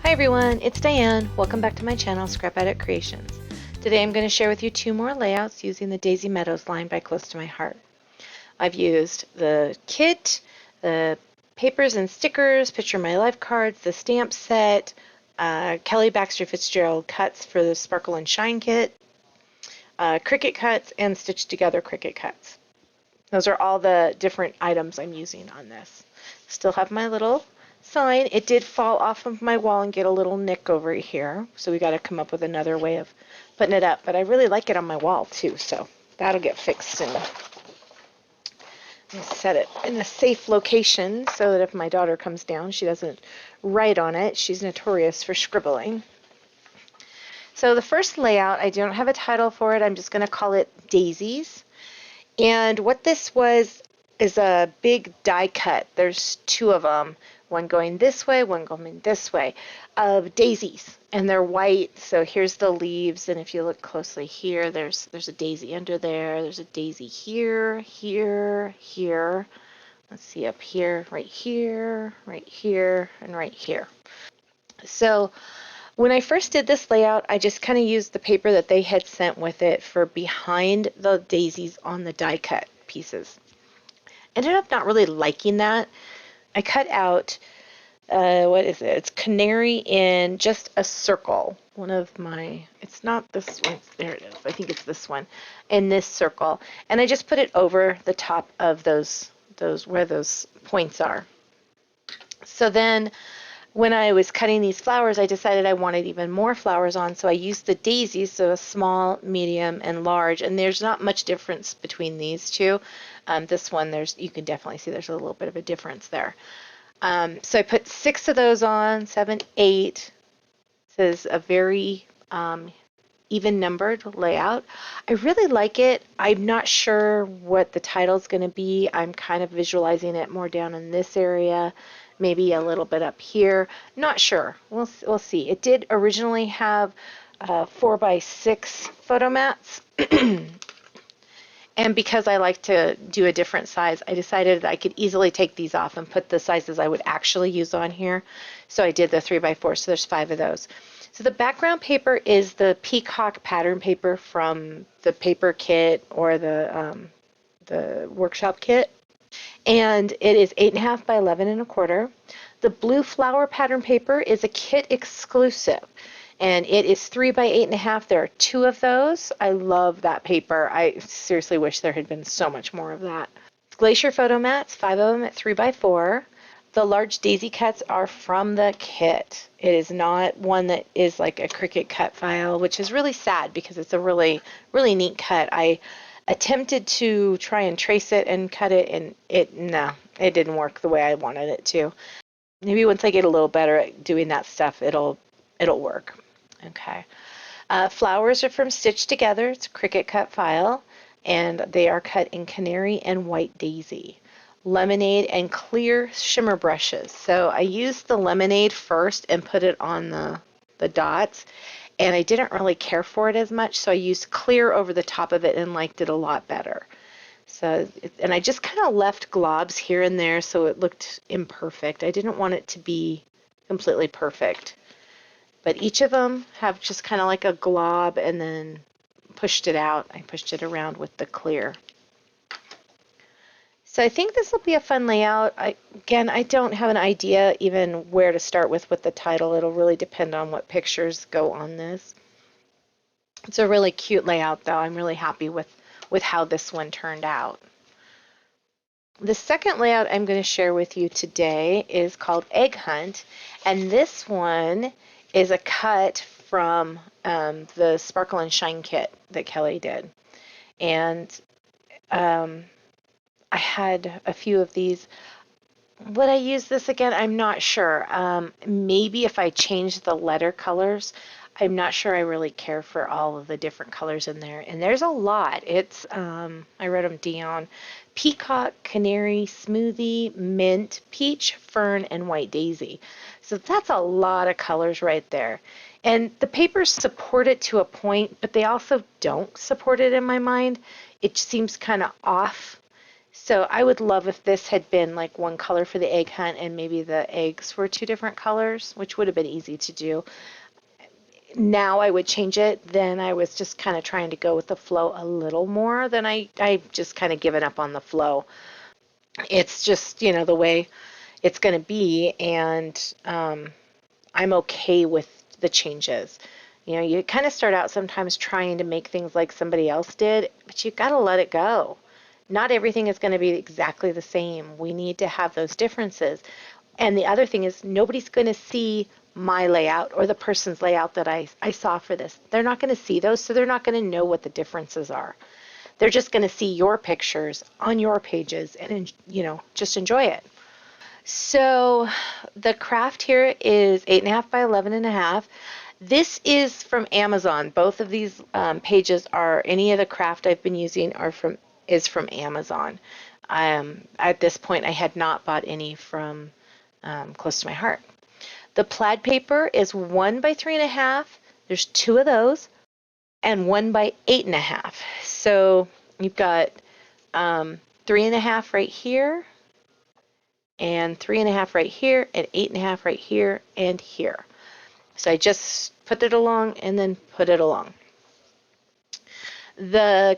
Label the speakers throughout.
Speaker 1: Hi everyone, it's Diane. Welcome back to my channel, ScrapAttic Creations. Today I'm going to share with you two more layouts using the Daisy Meadows line by Close to My Heart. I've used the kit, the papers and stickers, Picture My Life cards, the stamp set, Kelly Baxter Fitzgerald cuts for the Sparkle and Shine kit, Cricut cuts, and stitched together Cricut cuts. Those are all the different items I'm using on this. Still have my little sign. It did fall off of my wall and get a little nick over here, so we got to come up with another way of putting it up. But I really like it on my wall too, so that'll get fixed soon. Set it in a safe location so that if my daughter comes down, she doesn't write on it. She's notorious for scribbling. So the first layout, I don't have a title for it. I'm just going to call it Daisies. And what this was is a big die cut. There's two of them, one going this way, one going this way, of daisies. And they're white, so here's the leaves, and if you look closely here, there's a daisy under there, there's a daisy here, here, here. Let's see, up here, and right here. So when I first did this layout, I just kind of used the paper that they had sent with it for behind the daisies on the die cut pieces. Ended up not really liking that. I cut out, what is it? It's canary in just a circle. One of my, it's not this one, there it is. I think it's this one, in this circle. And I just put it over the top of those where those points are. So then when I was cutting these flowers, I decided I wanted even more flowers on, so I used the daisies, so a small, medium, and large, and there's not much difference between these two. This one, you can definitely see there's a little bit of a difference there. So I put 6 of those on, 7, 8. This is a very even numbered layout. I really like it. I'm not sure what the title's going to be. I'm kind of visualizing it more down in this area, maybe a little bit up here. Not sure. We'll see. It did originally have 4x6 photo mats. And because I like to do a different size, I decided I could easily take these off and put the sizes I would actually use on here. So I did the 3x4, so there's 5 of those. So the background paper is the Peacock pattern paper from the paper kit or the workshop kit. And it is 8.5 by 11 1/4. The blue flower pattern paper is a kit exclusive. And it is 3 by 8.5. There are 2 of those. I love that paper. I seriously wish there had been so much more of that. Glacier photo mats, 5 of them at 3x4. The large daisy cuts are from the kit. It is not one that is like a Cricut cut file, which is really sad because it's a really, really neat cut. I attempted to try and trace it and cut it, and it didn't work the way I wanted it to. Maybe once I get a little better at doing that stuff, it'll work. Okay. Flowers are from Stitched Together. It's a Cricut cut file, and they are cut in canary and white daisy. Lemonade and clear shimmer brushes. So I used the lemonade first and put it on the dots, and I didn't really care for it as much, so I used clear over the top of it and liked it a lot better. So, and I just kind of left globs here and there so it looked imperfect. I didn't want it to be completely perfect. But each of them have just kind of like a glob and then pushed it out. I pushed it around with the clear. So I think this will be a fun layout. Again, I don't have an idea even where to start with the title. It'll really depend on what pictures go on this. It's a really cute layout though. I'm really happy with how this one turned out. The second layout I'm going to share with you today is called Egg Hunt, and this one is a cut from the Sparkle and Shine kit that Kelly did. And I had a few of these. Would I use this again? I'm not sure. Maybe if I change the letter colors. I'm not sure I really care for all of the different colors in there. And there's a lot. It's, I wrote them down. Peacock, canary, smoothie, mint, peach, fern, and white daisy. So that's a lot of colors right there. And the papers support it to a point, but they also don't support it in my mind. It seems kind of off. So I would love if this had been like one color for the egg hunt and maybe the eggs were two different colors, which would have been easy to do. Now I would change it. Then I was just kind of trying to go with the flow a little more than I just kind of given up on the flow. It's just, you know, the way it's going to be, and I'm okay with the changes. You know, you kind of start out sometimes trying to make things like somebody else did, but you got to let it go. Not everything is going to be exactly the same. We need to have those differences. And the other thing is, nobody's going to see my layout or the person's layout that I saw for this. They're not going to see those, so they're not going to know what the differences are. They're just going to see your pictures on your pages and, you know, just enjoy it. So the craft here is 8.5 by 11.5. This is from Amazon. Both of these pages are, any of the craft I've been using is from Amazon. At this point, I had not bought any from Close to My Heart. The plaid paper is 1 by 3.5. There's 2 of those, and 1 by 8.5. So you've got 3.5 right here, and 3.5 right here, and 8.5 right here and here. So I just put it along and then put it along. The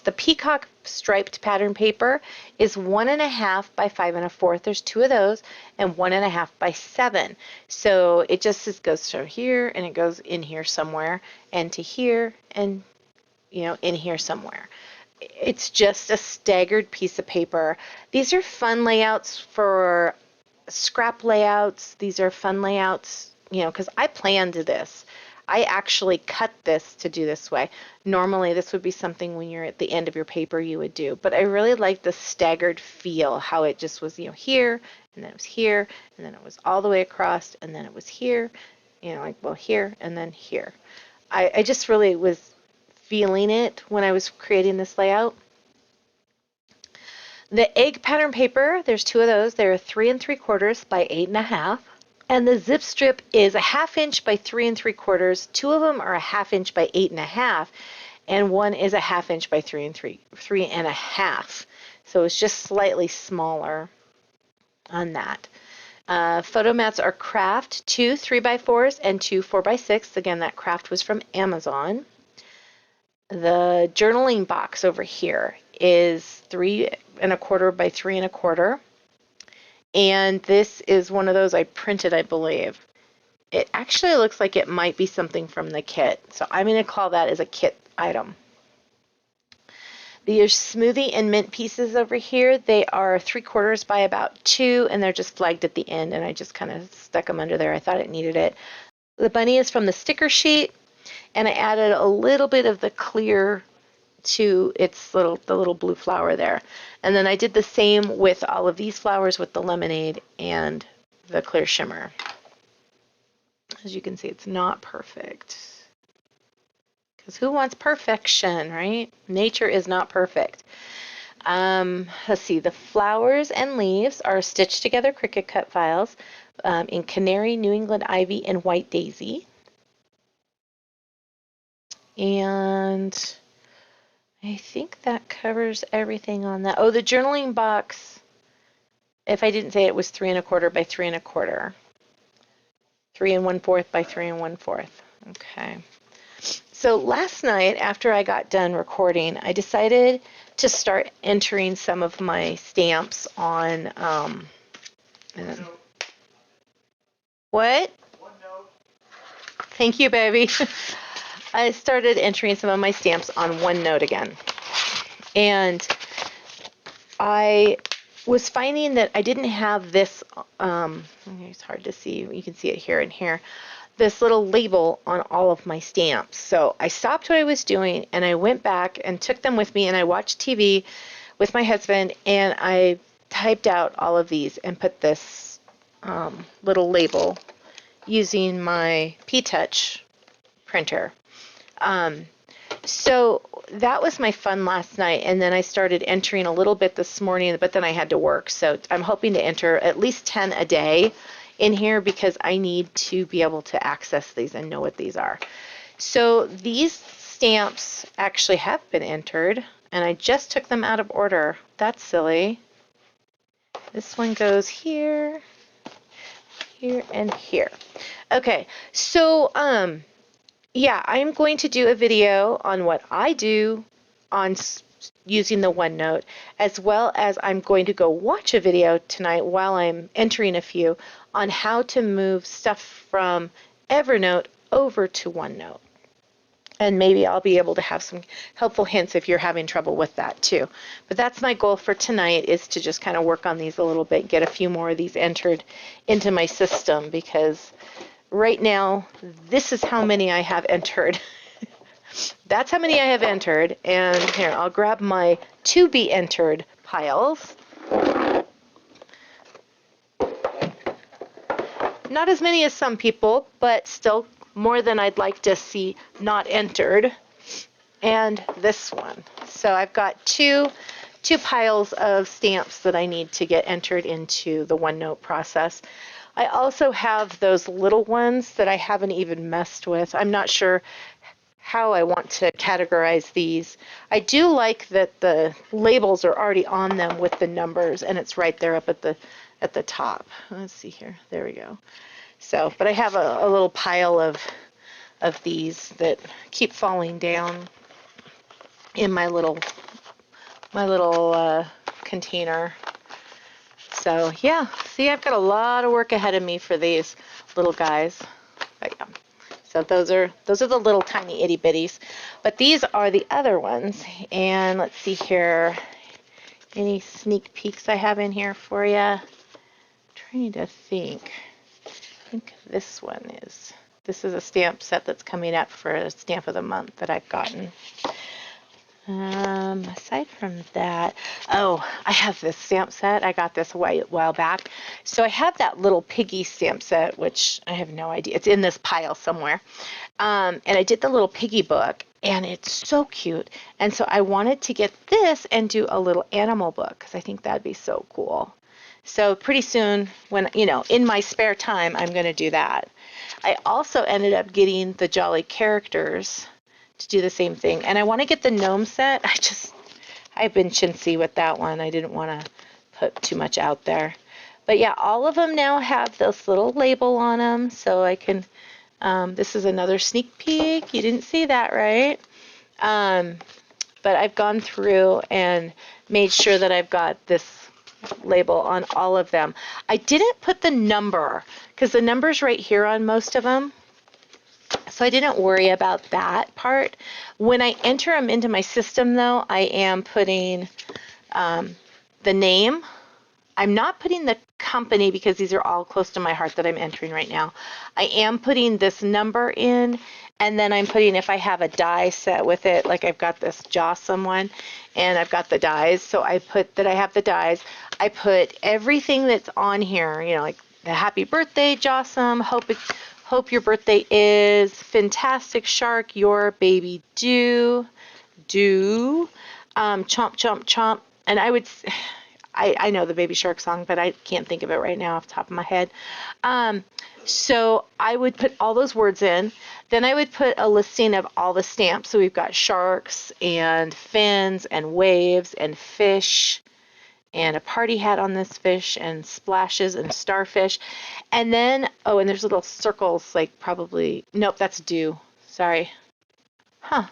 Speaker 1: the Peacock striped pattern paper is 1.5 by 5.25. There's 2 of those, and 1.5 by 7. So it just goes to here, and it goes in here somewhere, and to here, and you know, in here somewhere. It's just a staggered piece of paper. These are fun layouts for scrap layouts. These are fun layouts, you know, because I planned this. I actually cut this to do this way. Normally, this would be something when you're at the end of your paper you would do, but I really like the staggered feel, how it just was, you know, here, and then it was here, and then it was all the way across, and then it was here, you know, like, well, here, and then here. I just really was feeling it when I was creating this layout. The egg pattern paper, there's 2 of those. They're 3 3/4 by 8.5. And the zip strip is 1/2 inch by 3 3/4. 2 of them are 1/2 inch by 8.5, and one is 1/2 inch by 3.5. So it's just slightly smaller on that. Photo mats are craft, 2 3x4s and 2 4x6. Again, that craft was from Amazon. The journaling box over here is 3 1/4 by 3 1/4. And this is one of those I printed, I believe. It actually looks like it might be something from the kit. So I'm going to call that as a kit item. These smoothie and mint pieces over here, they are 3/4 by about 2, and they're just flagged at the end, and I just kind of stuck them under there. I thought it needed it. The bunny is from the sticker sheet, and I added a little bit of the clear to the little blue flower there. And then I did the same with all of these flowers with the lemonade and the clear shimmer. As you can see, it's not perfect. Because who wants perfection, right? Nature is not perfect. Let's see, the flowers and leaves are stitched together Cricut cut files in Canary, New England Ivy, and White Daisy. And I think that covers everything on that. Oh, the journaling box, if I didn't say it, was 3 1/4 by 3 1/4. 3 1/4 by 3 1/4. Okay. So last night, after I got done recording, I decided to start entering some of my stamps on, what? Thank you, baby. I started entering some of my stamps on OneNote again. And I was finding that I didn't have this, it's hard to see, you can see it here and here, this little label on all of my stamps. So I stopped what I was doing and I went back and took them with me, and I watched TV with my husband, and I typed out all of these and put this little label using my P-Touch printer. So that was my fun last night, and then I started entering a little bit this morning, but then I had to work. So I'm hoping to enter at least 10 a day in here because I need to be able to access these and know what these are. So these stamps actually have been entered. and I just took them out of order. That's silly. This one goes here, here, and here. Okay, so yeah, I'm going to do a video on what I do on using the OneNote, as well as I'm going to go watch a video tonight while I'm entering a few on how to move stuff from Evernote over to OneNote. And maybe I'll be able to have some helpful hints if you're having trouble with that too. But that's my goal for tonight, is to just kind of work on these a little bit, get a few more of these entered into my system, because right now this is how many I have entered. That's how many I have entered. And here, I'll grab my to be entered piles. Not as many as some people, but still more than I'd like to see not entered. And this one. So I've got two piles of stamps that I need to get entered into the OneNote process. I also have those little ones that I haven't even messed with. I'm not sure how I want to categorize these. I do like that the labels are already on them with the numbers, and it's right there up at the top. Let's see here. There we go. So, but I have a little pile of these that keep falling down in my little container. So yeah, see, I've got a lot of work ahead of me for these little guys. But yeah. So those are the little tiny itty bitties. But these are the other ones. And let's see here. Any sneak peeks I have in here for you? I'm trying to think. I think this one is. This is a stamp set that's coming up for a stamp of the month that I've gotten. Aside from that, oh, I have this stamp set. I got this a while back. So I have that little piggy stamp set, which I have no idea. It's in this pile somewhere. And I did the little piggy book, and it's so cute. And so I wanted to get this and do a little animal book, because I think that'd be so cool. So pretty soon, when, in my spare time, I'm going to do that. I also ended up getting the Jolly Characters to do the same thing. And I want to get the gnome set. I've been chintzy with that one. I didn't want to put too much out there. But yeah, all of them now have this little label on them, so I can, this is another sneak peek. You didn't see that, right? But I've gone through and made sure that I've got this label on all of them. I didn't put the number, because the number's right here on most of them. So I didn't worry about that part. When I enter them into my system, though, I am putting the name. I'm not putting the company, because these are all close to my heart that I'm entering right now. I am putting this number in, and then I'm putting, if I have a die set with it, like I've got this Jossum one, and I've got the dies, so I put that I have the dies. I put everything that's on here, like the happy birthday, Jossum, hope your birthday is fantastic, shark, your baby do, chomp, chomp, chomp. And I know the Baby Shark song, but I can't think of it right now off the top of my head. So I would put all those words in. Then I would put a listing of all the stamps. So we've got sharks and fins and waves and fish and a party hat on this fish and splashes and starfish. And then, oh, and there's little circles, like probably, nope, that's dew. Sorry. Huh.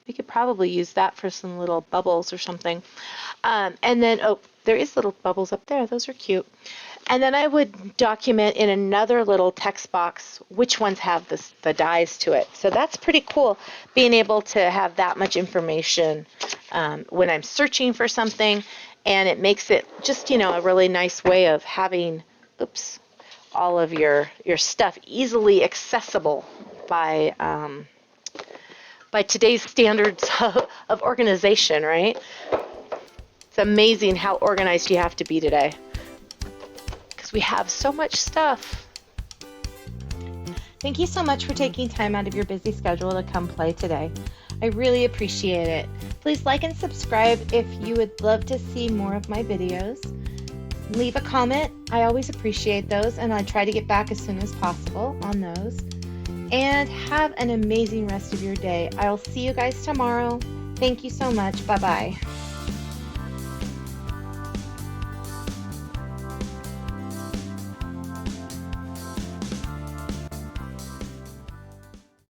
Speaker 1: We could probably use that for some little bubbles or something. And then, oh, there is little bubbles up there. Those are cute. And then I would document in another little text box which ones have the dies to it. So that's pretty cool, being able to have that much information when I'm searching for something. And it makes it just, a really nice way of having, all of your stuff easily accessible by today's standards of organization, right? It's amazing how organized you have to be today, because we have so much stuff. Thank you so much for taking time out of your busy schedule to come play today. I really appreciate it. Please like and subscribe if you would love to see more of my videos. Leave a comment. I always appreciate those, and I try to get back as soon as possible on those. And have an amazing rest of your day. I'll see you guys tomorrow. Thank you so much. Bye-bye.